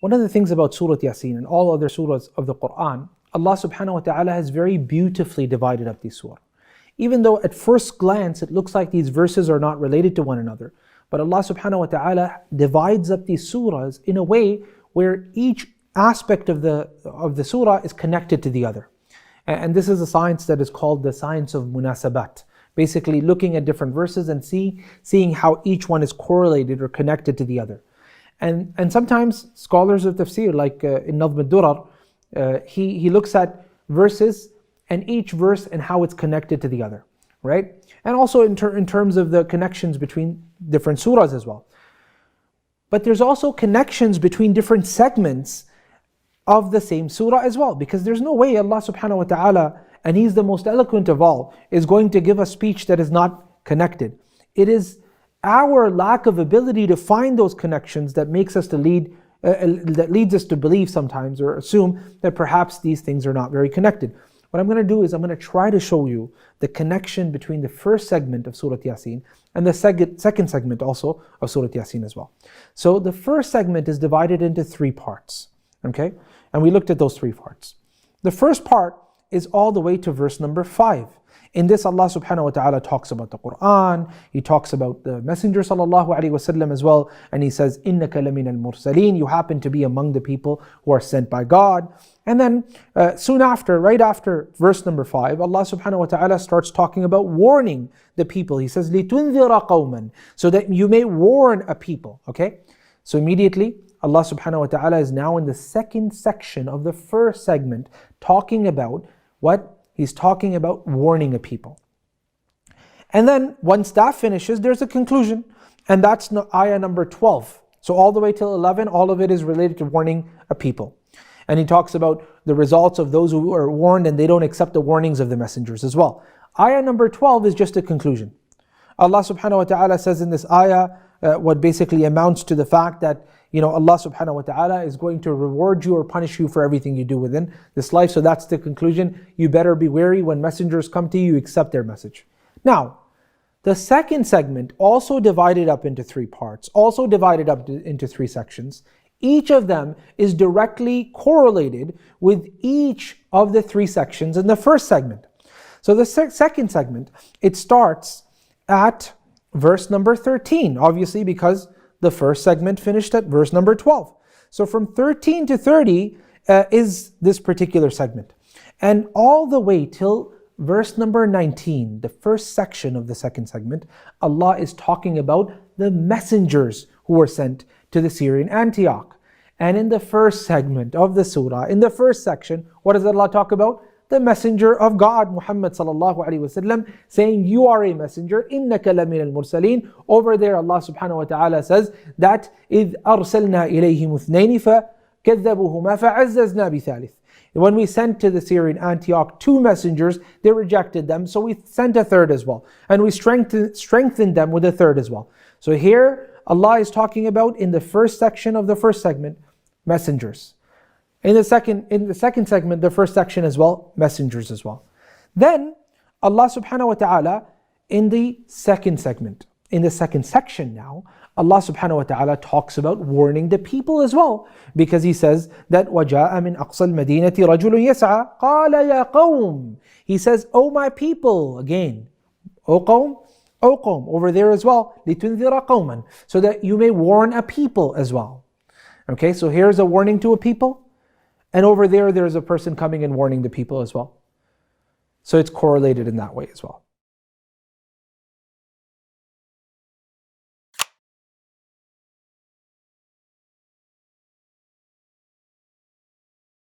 One of the things about Surah Yasin and all other surahs of the Quran, Allah subhanahu wa ta'ala has very beautifully divided up these surahs. Even though at first glance it looks like these verses are not related to one another, but Allah subhanahu wa ta'ala divides up these surahs in a way where each aspect of the surah is connected to the other. And this is a science that is called the science of munasabat. Basically looking at different verses and seeing how each one is correlated or connected to the other. And sometimes scholars of tafsir, like in Nadhm al-Durar, he looks at verses and each verse and how it's connected to the other, right? And also in terms of the connections between different surahs as well. But there's also connections between different segments of the same surah as well, because there's no way Allah subhanahu wa ta'ala, and He's the most eloquent of all, is going to give a speech that is not connected. It is our lack of ability to find those connections that makes us that leads us to believe sometimes or assume that perhaps these things are not very connected. What I'm going to do is I'm going to try to show you the connection between the first segment of Surah Yasin and the second segment also of Surah Yasin as well. So the first segment is divided into 3 parts, okay? And we looked at those 3 parts. The first part is all the way to verse number 5. In this, Allah subhanahu wa ta'ala talks about the Quran, He talks about the Messenger sallallahu alaihi wasallam as well, and He says, إِنَّكَ لَمِنَ الْمُرْسَلِينَ, you happen to be among the people who are sent by God. And then soon after, right after verse number 5, Allah subhanahu wa ta'ala starts talking about warning the people. He says, لِتُنذِرَ قَوْمًا, so that you may warn a people, okay? So immediately, Allah subhanahu wa ta'ala is now in the second section of the first segment, talking about what? He's talking about warning a people. And then once that finishes, there's a conclusion. And that's ayah number 12. So all the way till 11, all of it is related to warning a people. And He talks about the results of those who are warned and they don't accept the warnings of the messengers as well. Ayah number 12 is just a conclusion. Allah subhanahu wa ta'ala says in this ayah, what basically amounts to the fact that Allah subhanahu wa ta'ala is going to reward you or punish you for everything you do within this life. So that's the conclusion. You better be wary when messengers come to you, accept their message. Now, the second segment also divided up into 3 parts, also divided up into 3 sections. Each of them is directly correlated with each of the 3 sections in the first segment. So the second segment, it starts at verse number 13, obviously because the first segment finished at verse number 12. So from 13 to 30 is this particular segment. And all the way till verse number 19, the first section of the second segment, Allah is talking about the messengers who were sent to the Syrian Antioch. And in the first segment of the surah, in the first section, what does Allah talk about? The messenger of God, Muhammad sallallahu alaihi wasallam, saying, you are a messenger, إِنَّكَ لَمِنَ الْمُرْسَلِينَ. Over there, Allah subhanahu wa ta'ala says that إِذْ أَرْسَلْنَا إِلَيْهِمُ اثْنَيْنِ فَكَذَّبُوهُمَا فَعَزَّزْنَا بِثَالِثٍ. When we sent to the Syrian Antioch 2 messengers, they rejected them, so we sent a third as well. And we strengthened them with a third as well. So here, Allah is talking about, in the first section of the first segment, messengers. In the second segment, the first section as well, messengers as well. Then Allah subhanahu wa ta'ala in the second segment, in the second section now, Allah subhanahu wa ta'ala talks about warning the people as well. Because He says that وَجَاءَ مِنْ أَقْصَى الْمَدِينَةِ رَجُلٌ يَسْعَى قَالَ يَا قَوْمِ. He says, O my people, again, O qawm, over there as well, لِتُنذِرَ قَوْمًا, so that you may warn a people as well. Okay, so here's a warning to a people. And over there's a person coming and warning the people as well. So it's correlated in that way as well.